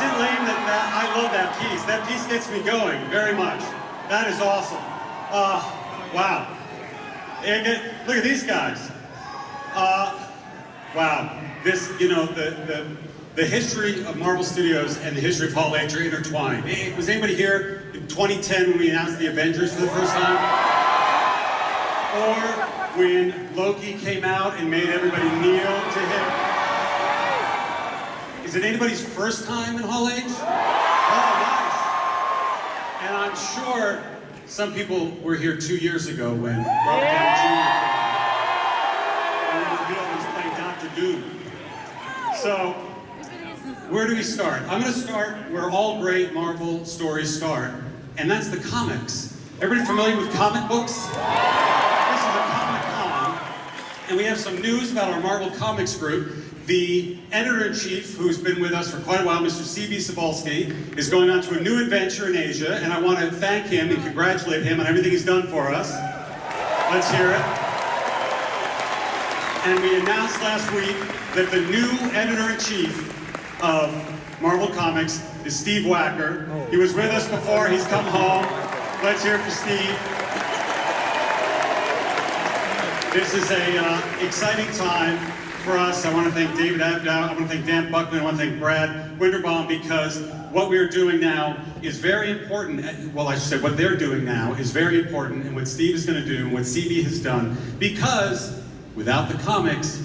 it lame that I love that piece? That piece gets me going very much. That is awesome. Wow. Look at these guys. Wow. This, you know, the history of Marvel Studios and the history of Hall H are intertwined. Was anybody here in 2010 when we announced the Avengers for the first time? Or when Loki came out and made everybody kneel to him? Is it anybody's first time in Hall H? Oh, nice. And I'm sure some people were here 2 years ago when Robert Downey Jr. was playing Dr. Doom. So, where do we start? I'm going to start where all great Marvel stories start, and that's the comics. Everybody familiar with comic books? This is a Comic-Con, and we have some news about our Marvel Comics group. The editor-in-chief, who's been with us for quite a while, Mr. C.B. Cebulski, is going on to a new adventure in Asia, and I want to thank him and congratulate him on everything he's done for us. Let's hear it. And we announced last week that the new editor-in-chief of Marvel Comics is Steve Wacker. He was with us before, he's come home. Let's hear it for Steve. This is an exciting time for us. I want to thank David Abdow, I want to thank Dan Buckman, I want to thank Brad Winderbaum, because what we're doing now is very important. Well, I should say what they're doing now is very important, and what Steve is going to do, and what CB has done, because without the comics,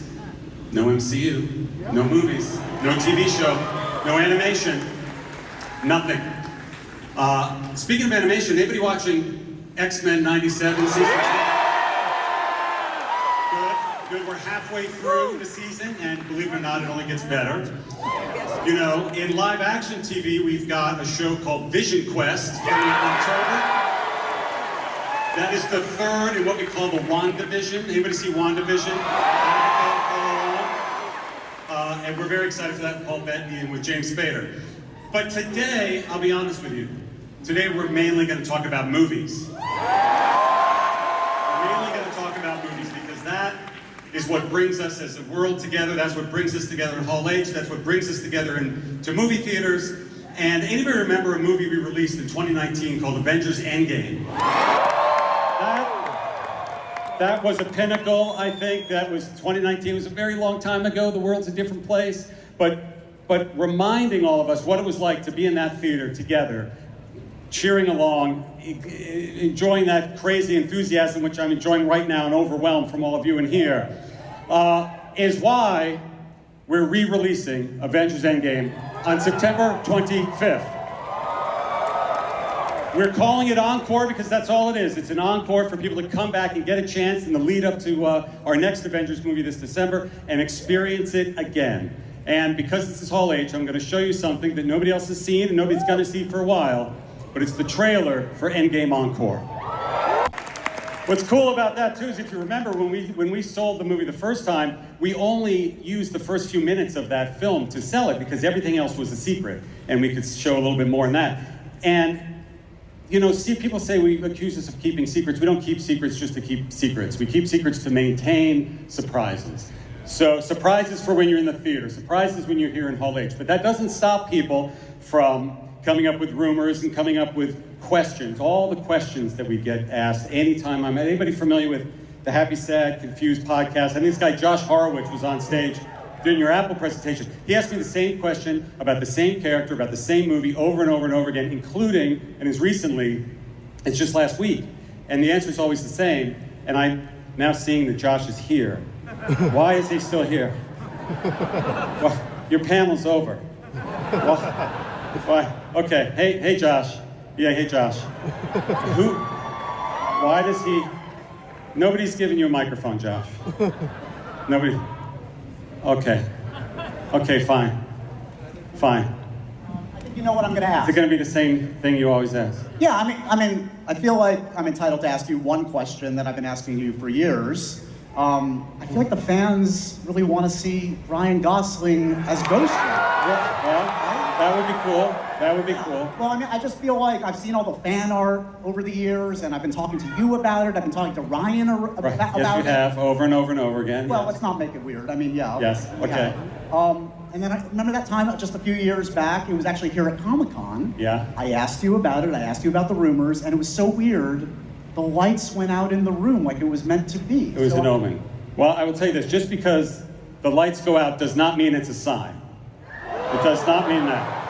no MCU, no movies, no TV show, no animation, nothing. Speaking of animation, anybody watching X-Men 97 season 2? Good, we're halfway through the season, and believe it or not, it only gets better. You know, in live action TV, we've got a show called Vision Quest coming up in October. That is the third in what we call the WandaVision. Anybody see WandaVision? And we're very excited for that with Paul Bettany and with James Spader. But today, I'll be honest with you, today we're mainly going to talk about movies. We're mainly going to talk about movies because that is what brings us as a world together. That's what brings us together in Hall H. That's what brings us together into movie theaters. And anybody remember a movie we released in 2019 called Avengers Endgame? That was a pinnacle, I think. That was 2019. It was a very long time ago. The world's a different place. But reminding all of us what it was like to be in that theater together, cheering along, enjoying that crazy enthusiasm, which I'm enjoying right now and overwhelmed from all of you in here, is why we're re-releasing Avengers Endgame on September 25th. We're calling it Encore because that's all it is. It's an encore for people to come back and get a chance in the lead up to our next Avengers movie this December and experience it again. And because this is Hall H, I'm going to show you something that nobody else has seen and nobody's going to see for a while, but it's the trailer for Endgame Encore. What's cool about that too is if you remember when we sold the movie the first time, we only used the first few minutes of that film to sell it because everything else was a secret and we could show a little bit more in that. And you know, see, people say we accuse us of keeping secrets. We don't keep secrets just to keep secrets. We keep secrets to maintain surprises. So surprises for when you're in the theater, surprises when you're here in Hall H. But that doesn't stop people from coming up with rumors and coming up with questions. All the questions that we get asked anytime anybody familiar with the Happy, Sad, Confused podcast? I think this guy Josh Horowitz was on stage during your Apple presentation. He asked me the same question about the same character, about the same movie over and over and over again, including, and as recently as just last week. And the answer is always the same. And I'm now seeing that Josh is here. Why is he still here? Well, your panel's over. Why? Okay, hey Josh. Yeah, hey Josh. Why does he, nobody's giving you a microphone, Josh. Nobody. Okay, fine. I think you know what I'm going to ask. Is it going to be the same thing you always ask? Yeah, I feel like I'm entitled to ask you one question that I've been asking you for years. I feel like the fans really want to see Ryan Gosling as Ghost. Well, that would be cool. That would be cool. Well, I just feel like I've seen all the fan art over the years, and I've been talking to you about it. I've been talking to Ryan about it. Yes, you have, over and over and over again. Well, yes. Let's not make it weird. Yeah. Yes, okay. Yeah. And then I remember that time just a few years back, it was actually here at Comic-Con. Yeah. I asked you about it, I asked you about the rumors, and it was so weird. The lights went out in the room like it was meant to be. It was an omen. Well, I will tell you this, just because the lights go out does not mean it's a sign. It does not mean that.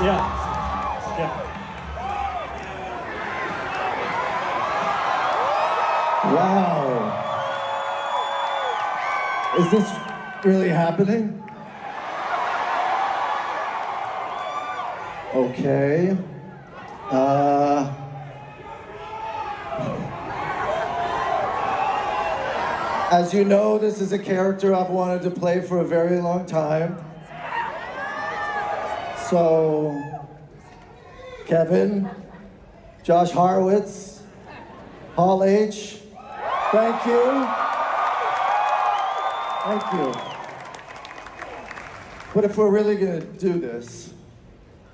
Yeah. Yeah. Wow. Is this really happening? Okay. As you know, this is a character I've wanted to play for a very long time. So, Kevin, Josh Horowitz, Hall H, thank you. Thank you. But if we're really gonna do this,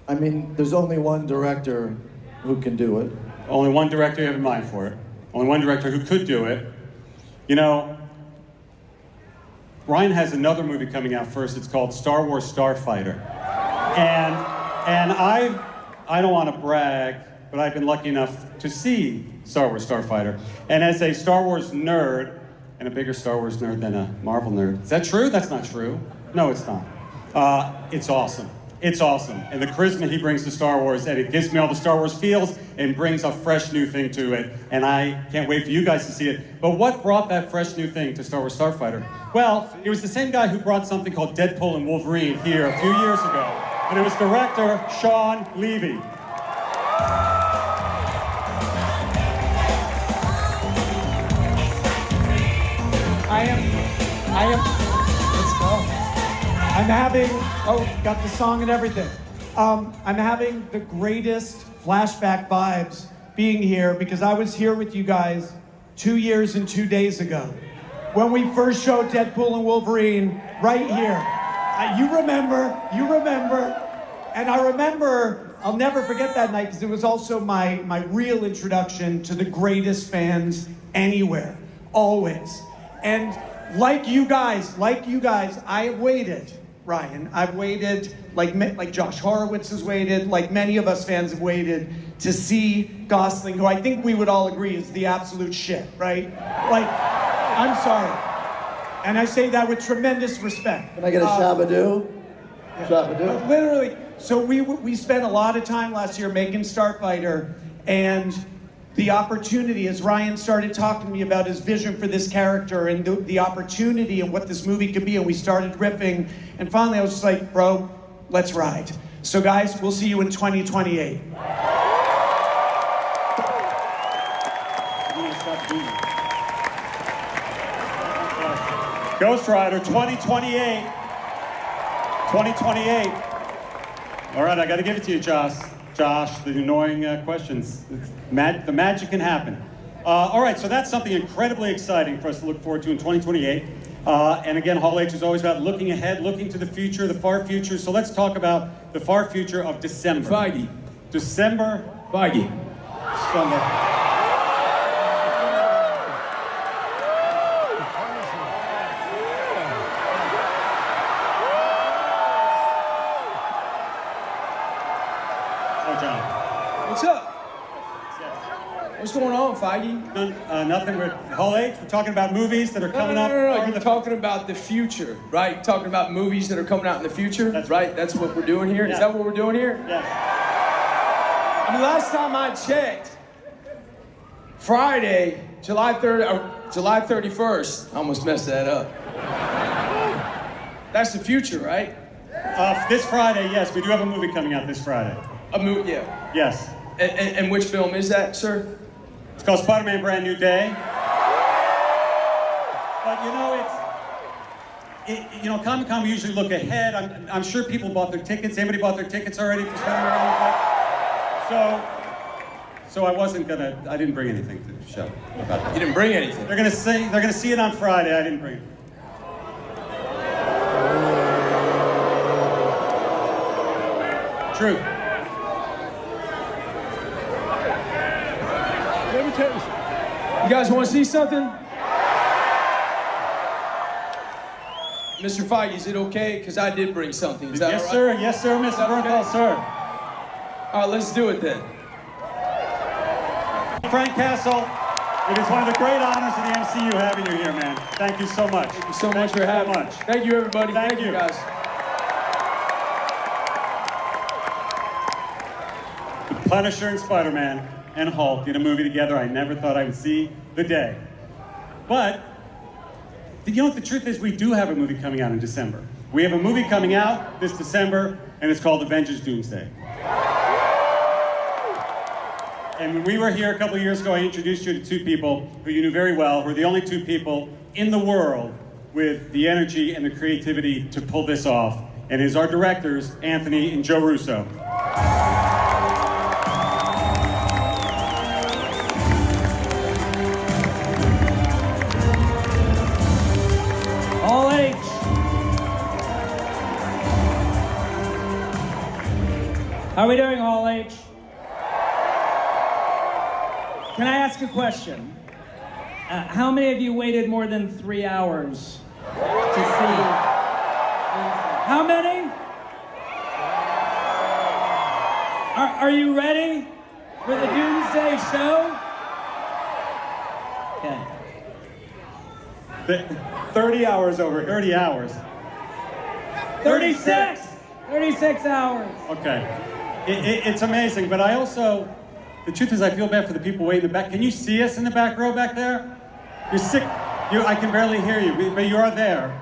I mean, there's only one director who can do it. Only one director you have in mind for it. Only one director who could do it. You know, Ryan has another movie coming out first. It's called Star Wars Starfighter. And I don't want to brag, but I've been lucky enough to see Star Wars Starfighter. And as a Star Wars nerd, and a bigger Star Wars nerd than a Marvel nerd. Is that true? That's not true. No, it's not. It's awesome. It's awesome. And the charisma he brings to Star Wars, and it gives me all the Star Wars feels and brings a fresh new thing to it. And I can't wait for you guys to see it. But what brought that fresh new thing to Star Wars Starfighter? Well, it was the same guy who brought something called Deadpool and Wolverine here a few years ago. And it was director Sean Levy. Got the song and everything. I'm having the greatest flashback vibes being here because I was here with you guys 2 years and 2 days ago when we first showed Deadpool and Wolverine right here. You remember, and I remember, I'll never forget that night because it was also my real introduction to the greatest fans anywhere, always. And like you guys, I have waited, Ryan. I've waited, like Josh Horowitz has waited, like many of us fans have waited to see Gosling, who I think we would all agree is the absolute shit, right? Like, I'm sorry. And I say that with tremendous respect. Can I get a Shabadoo? Shabadoo. Literally. So we spent a lot of time last year making Starfighter, and the opportunity, as Ryan started talking to me about his vision for this character and the opportunity and what this movie could be, and we started riffing, and finally I was just like, bro, let's ride. So guys, we'll see you in 2028. Ghost Rider 2028. 2028. All right, I got to give it to you, Josh. Josh, the annoying questions. The magic can happen. All right, so that's something incredibly exciting for us to look forward to in 2028. And again, Hall H is always about looking ahead, looking to the future, the far future. So let's talk about the far future of December. Feige. December. Feige. December. What's up? What's going on, Feige? Nothing. We're Hall H. We're talking about movies that are coming up. No. You're talking about the future, right? Talking about movies that are coming out in the future, That's right? That's what we're doing here. Yeah. Is that what we're doing here? Yes. I mean, last time I checked, Friday, July 31st. I almost messed that up. That's the future, right? This Friday, yes, we do have a movie coming out this Friday. A movie, yeah. Yes. And which film is that, sir? It's called Spider-Man Brand New Day. But you know, Comic-Con, we usually look ahead. I'm sure people bought their tickets. Anybody bought their tickets already for Spider-Man Brand New Day? So So I didn't bring anything to the show about that. You didn't bring anything. They're gonna see it on Friday. I didn't bring it. Truth. You guys want to see something? Mr. Feige, is it okay? Because I did bring something. Is that Yes, all right? sir. Yes, sir, Mr. that okay? Bernthal, sir. All right, let's do it then. Frank Castle, it is one of the great honors of the MCU having you here, man. Thank you so much. Thank you so much for having me. Thank you, everybody. Thank you. guys. The Punisher and Spider-Man and Hulk in a movie together I never thought I would see the day. But, you know what the truth is? We do have a movie coming out in December. We have a movie coming out this December, and it's called Avengers Doomsday. And when we were here a couple of years ago, I introduced you to two people who you knew very well, who are the only two people in the world with the energy and the creativity to pull this off. And it is our directors, Anthony and Joe Russo. All H. How are we doing, All H? Can I ask a question? How many of you waited more than 3 hours to see? How many? Are you ready for the Doomsday Show? Okay. 30 hours over 30 hours. 36! 36 hours. Okay. It's amazing, but I also, the truth is I feel bad for the people waiting in the back. Can you see us in the back row back there? You're sick. I can barely hear you, but you are there.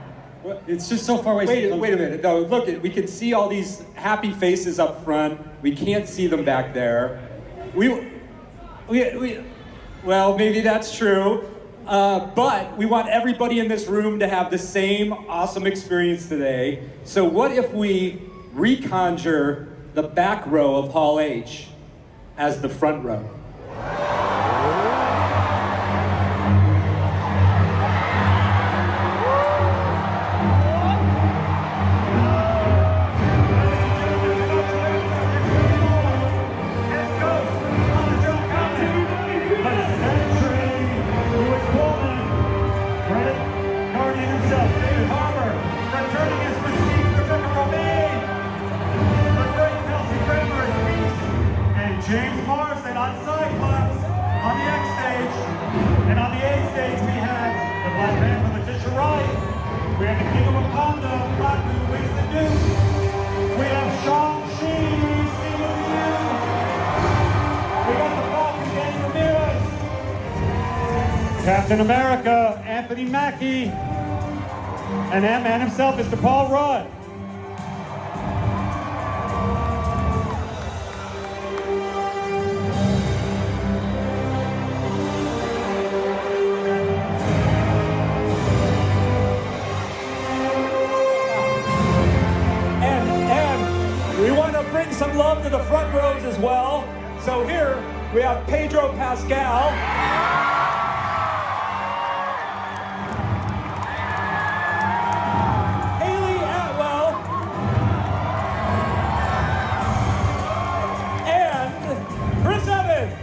It's just so far away. Wait a minute. No, look, we can see all these happy faces up front. We can't see them back there. Well, maybe that's true. But we want everybody in this room to have the same awesome experience today. So what if we reconjure the back row of Hall H as the front row? James Morrison on Cyclops, on the X stage, and on the A stage we have the Black Panther, Letitia Wright, we have the King of Wakanda, Mbaku, Winston Duke, we have Shang-Chi, Simu Liu, we got the Falcon, Danny Ramirez, Captain America, Anthony Mackie, and Ant-Man himself, Mr. Paul Rudd. Bring some love to the front rows as well. So here we have Pedro Pascal. Haley Atwell. And Chris Evans.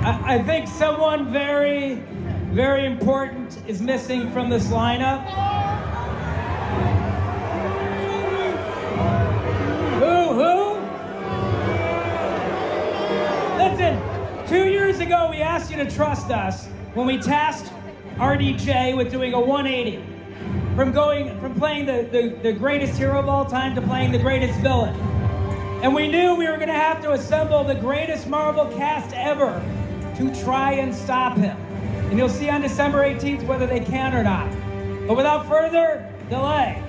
I think someone very important is missing from this lineup. Who? Listen, 2 years ago we asked you to trust us when we tasked RDJ with doing a 180 from playing the greatest hero of all time to playing the greatest villain. And we knew we were going to have to assemble the greatest Marvel cast ever to try and stop him. And you'll see on December 18th whether they can or not. But without further delay,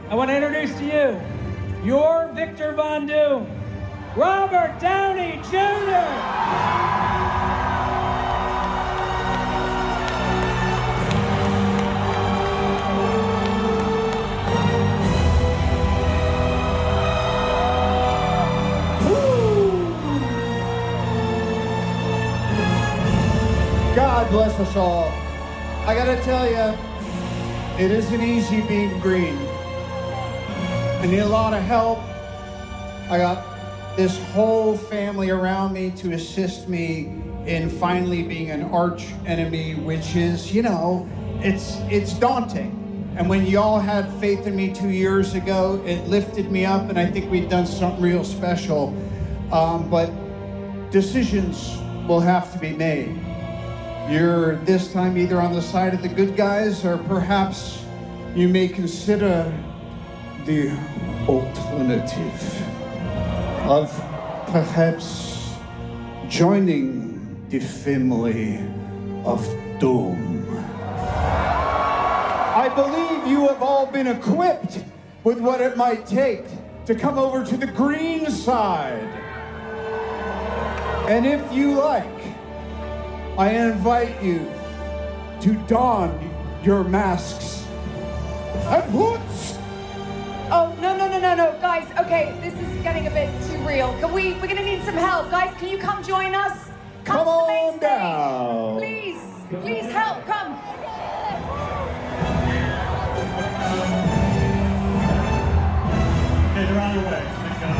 I want to introduce to you your Victor Von Doom, Robert Downey Jr. God bless us all. I gotta tell you, it isn't easy being green. I need a lot of help. I got this whole family around me to assist me in finally being an arch enemy, which is, you know, it's daunting. And when y'all had faith in me 2 years ago, it lifted me up, and I think we've done something real special. But decisions will have to be made. You're this time either on the side of the good guys, or perhaps you may consider the alternative of perhaps joining the family of doom. I believe you have all been equipped with what it might take to come over to the green side. And if you like, I invite you to don your masks and hoods. Oh, no, guys, okay, this is getting a bit too real. We're gonna need some help. Guys, can you come join us? Come to the main on stage. down. Please help, come. Okay, they're on their way. Thank God.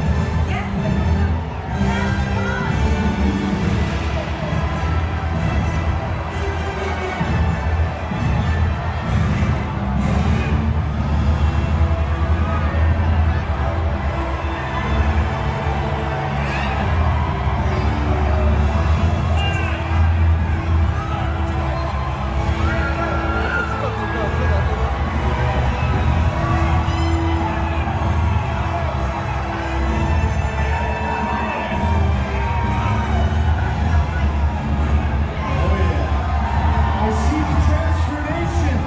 I see the transformation.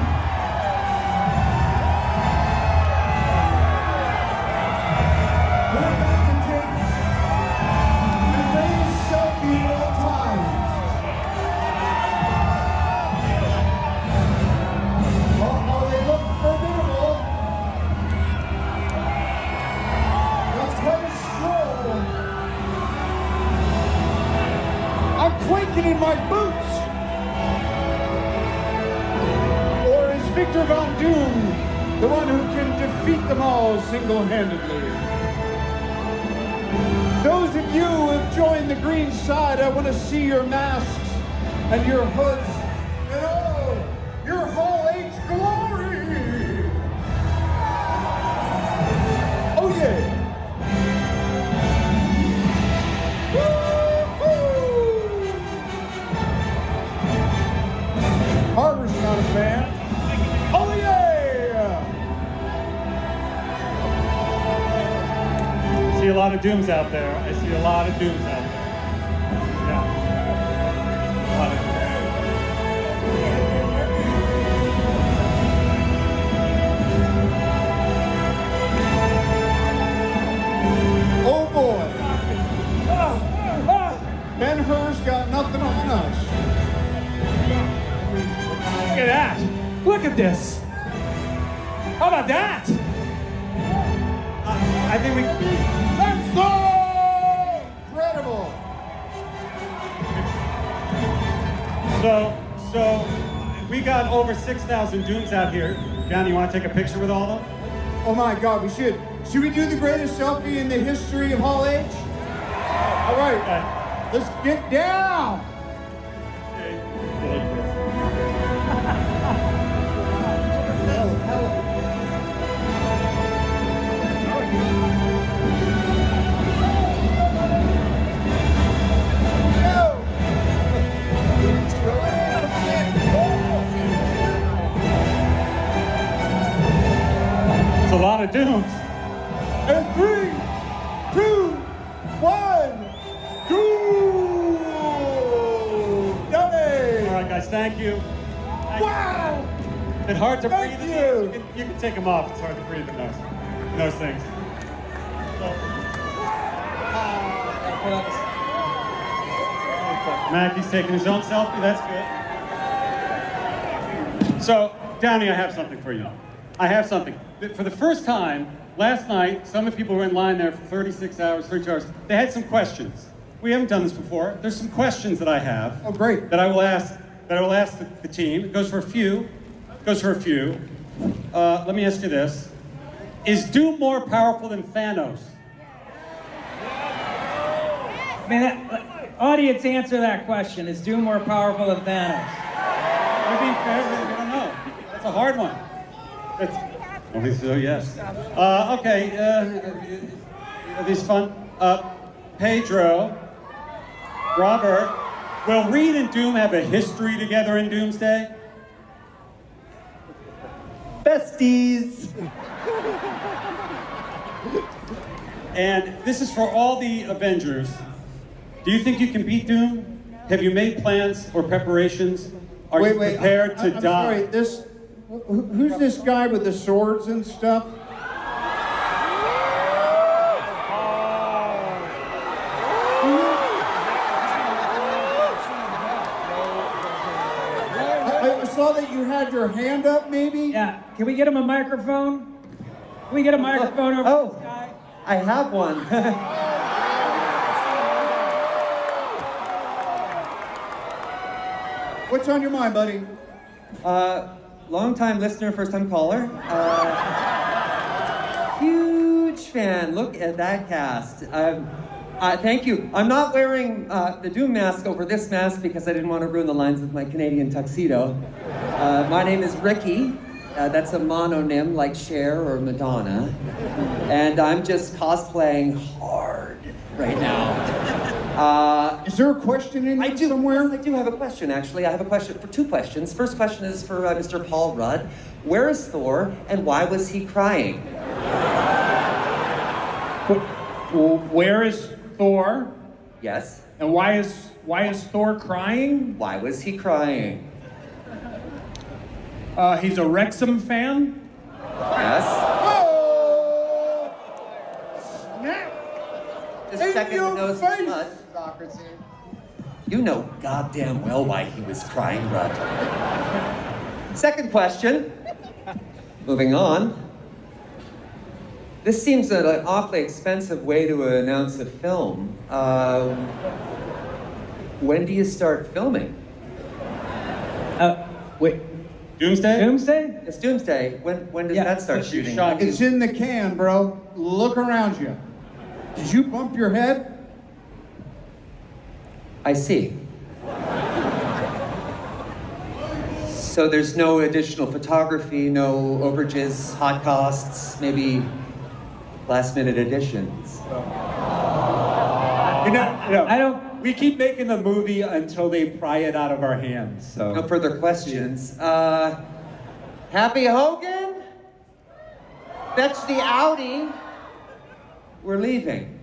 We're about to take the greatest selfie of all time. Oh, they look formidable. That's quite a stroll. I'm quaking in my boots. Or is Victor Von Doom the one who can defeat them all single-handedly? Those of you who have joined the green side, I want to see your masks and your hoods and oh, your Hall H glory! Oh yeah! Woo-hoo! Harbor's not a fan. Oh yeah! I see a lot of dooms out there. I see a lot of dooms out there. Yeah. A lot of Oh boy! Ben-Hur's got nothing on us. Look at that. Look at this. How about that? I think we... Let's go! Incredible! So we got over 6,000 dooms out here. John, you want to take a picture with all of them? Oh my God, we should. Should we do the greatest selfie in the history of Hall H? All right, let's get down. It's a lot of dooms. And 3, 2, 1, go! Done it! All right, guys, thank you. Wow! It's hard to Thank breathe. you. You can take them off. It's hard to breathe in those things. Mackey's taking his own selfie. That's good. So, Downey, I have something for you. I have something. For the first time, last night, some of the people who were in line there for 36 hours, 32 hours, they had some questions. We haven't done this before. There's some questions that I have. Oh, great. That I will ask that I will ask the team. It goes for a few. Let me ask you this. Is Doom more powerful than Thanos? Man, audience, answer that question. Is Doom more powerful than Thanos? We're being fair, we don't know. That's a hard one. Only so, yes. Okay, are these fun? Pedro, Robert, will Reed and Doom have a history together in Doomsday? Besties. And this is for all the Avengers. Do you think you can beat Doom? Have you made plans or preparations? Are you prepared to I'm die? Sorry, who's this guy with the swords and stuff? I saw that you had your hand up, maybe? Yeah. Can we get him a microphone? Can we get a microphone over Oh. this guy? I have one. What's on your mind, buddy? Long-time listener, first-time caller. Huge fan. Look at that cast. Thank you. I'm not wearing the Doom mask over this mask because I didn't want to ruin the lines with my Canadian tuxedo. My name is Ricky. That's a mononym like Cher or Madonna. And I'm just cosplaying hard right now. Is there a question in here somewhere? I do have a question, actually. I have a question for two questions. First question is for Mr. Paul Rudd. Where is Thor, and why was he crying? Where is Thor? Yes. And why is Thor crying? Why was he crying? He's a Wrexham fan. Yes. Oh! Snap! Just In checking your the nose face! blood. You know goddamn well why he was crying, Rudd. Second question. Moving on. This seems an awfully expensive way to announce a film. When do you start filming? Wait. Doomsday? Doomsday? It's Doomsday. When does Yeah, that start what's your shooting? shot? It's in the can, bro. Look around you. Did you bump your head? I see. So there's no additional photography, no overages, hot costs, maybe last-minute additions. I don't. We keep making the movie until they pry it out of our hands. So No further questions. Happy Hogan? Fetch the Audi. We're leaving.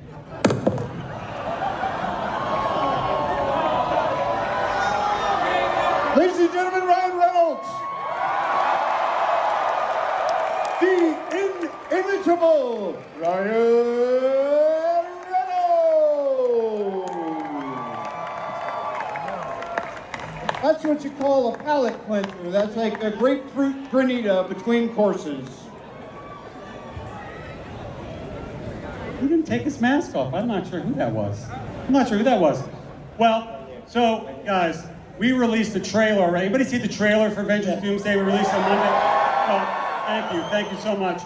Ladies and gentlemen, Ryan Reynolds. The inimitable Ryan Reynolds. That's what you call a palate cleanser. That's like a grapefruit granita between courses. He didn't take his mask off. I'm not sure who that was. Well, so guys, we released a trailer already. Anybody see the trailer for Avengers Doomsday? We released on Monday. Oh, thank you so much.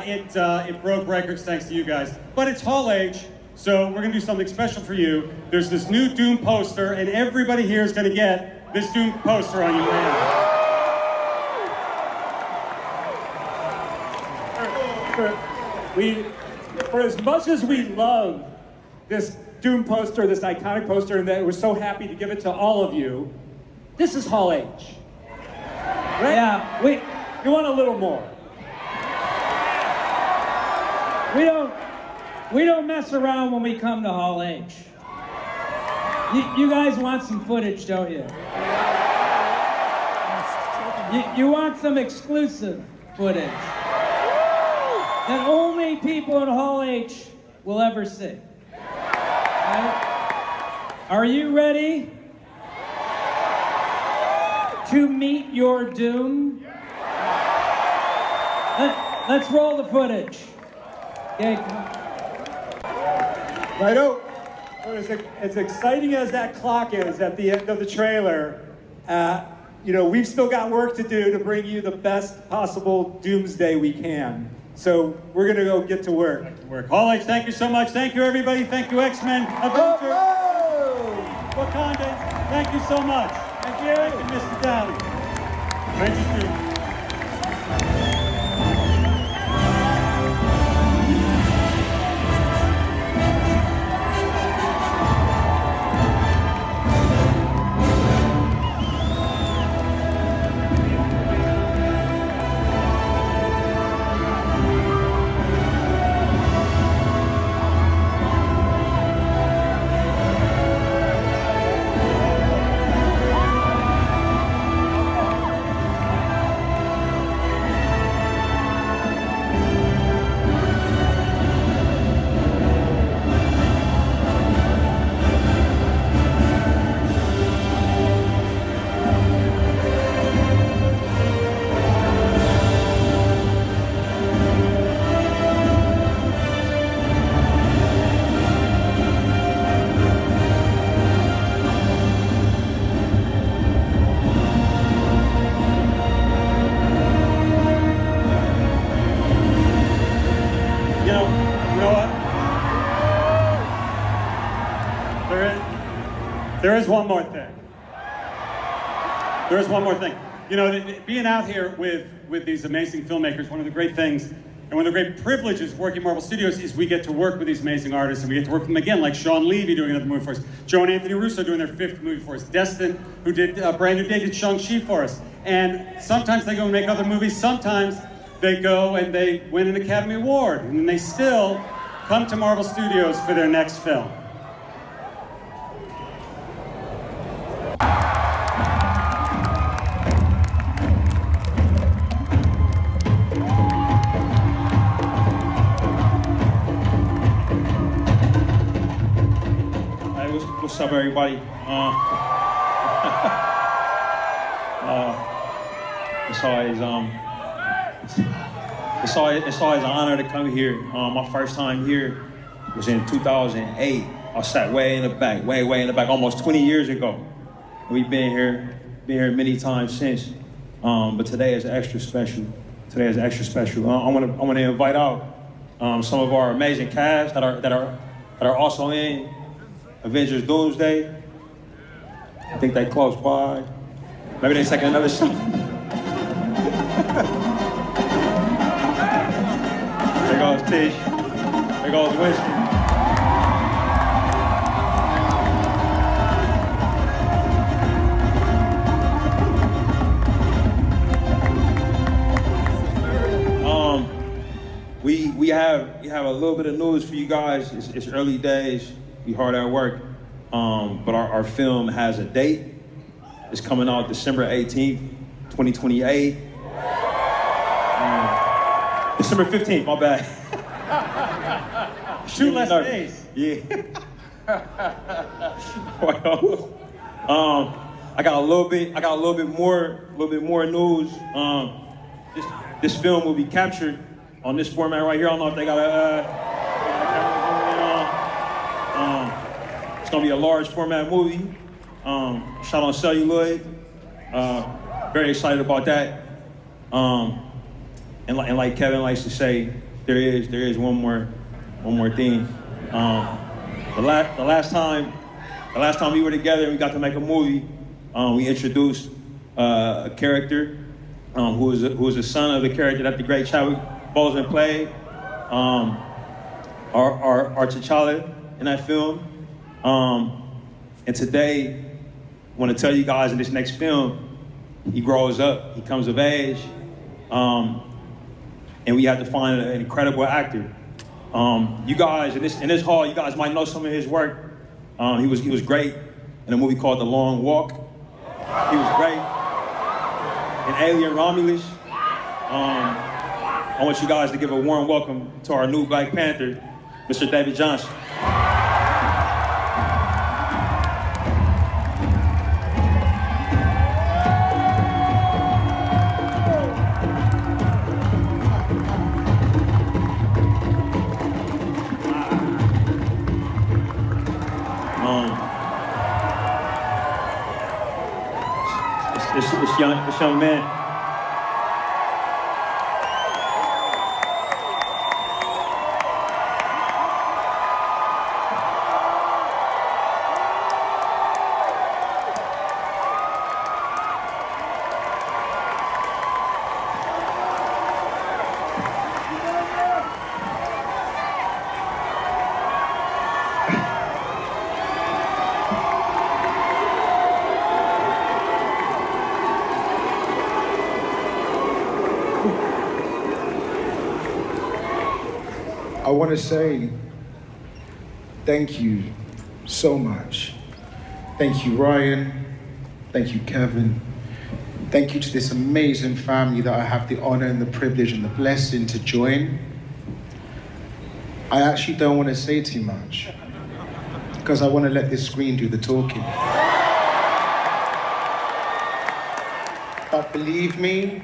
It broke records thanks to you guys. But it's Hall H, so we're gonna do something special for you. There's this new Doom poster, and everybody here is gonna get this Doom poster on you now. For as much as we love this Doom poster, this iconic poster, and that we're so happy to give it to all of you, this is Hall H. Right? Yeah. You want a little more. We don't mess around when we come to Hall H. You guys want some footage, don't you? You want some exclusive footage that only people in Hall H will ever see. Right? Are you ready to meet your doom? Let's roll the footage. Okay, come on. Righto. As exciting as that clock is at the end of the trailer, we've still got work to do to bring you the best possible Doomsday we can. So we're gonna go get to work. Hall H, thank you so much. Thank you, everybody. Thank you, X-Men, Avengers, Wakandans. Thank you so much. Thank you, Mr. Downey. Avengers 2. There is one more thing. There is one more thing. Being out here with these amazing filmmakers, one of the great things and one of the great privileges working at Marvel Studios is we get to work with these amazing artists, and we get to work with them again, like Sean Levy doing another movie for us, Joe and Anthony Russo doing their 5th movie for us, Destin, who did Brand New Day, did Shang-Chi for us. And sometimes they go and make other movies, sometimes they go and they win an Academy Award, and they still come to Marvel Studios for their next film. What's up, everybody? It's always an honor to come here. My first time here was in 2008. I sat way in the back, way in the back, almost 20 years ago. We've been here many times since. But today is extra special. I want to invite out some of our amazing cast that are also in Avengers Doomsday. I think they close by. Maybe they take another shot. There goes Tish. There goes Winston. We have a little bit of news for you guys. It's early days. We hard at work, but our film has a date. It's coming out December 18th, 2028. December 15th, my bad. Shoot less days. Yeah. I got a little bit more news. This film will be captured on this format right here. I don't know if they got it's gonna be a large format movie, shot on celluloid. Very excited about that. And like Kevin likes to say, there is one more thing. The last time we were together and we got to make a movie, we introduced a character who was the son of the character that the great Chadwick Boseman played, our T'Challa in that film. And today, I want to tell you guys in this next film, he grows up, he comes of age, and we have to find an incredible actor. You guys in this hall, you guys might know some of his work. He was great in a movie called The Long Walk. He was great in Alien Romulus. I want you guys to give a warm welcome to our new Black Panther, Mr. David Johnson. this young man. I want to say thank you so much. Thank you, Ryan. Thank you, Kevin. Thank you to this amazing family that I have the honor and the privilege and the blessing to join. I actually don't want to say too much because I want to let this screen do the talking. But believe me,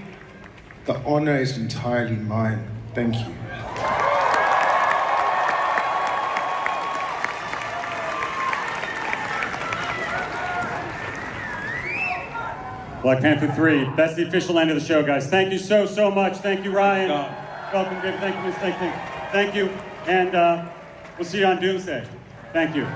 the honor is entirely mine. Thank you. Black Panther 3. That's the official end of the show, guys. Thank you so, so much. Thank you, Ryan. Welcome, Dave. Thank you, Miss. Thank you. And we'll see you on Doomsday. Thank you.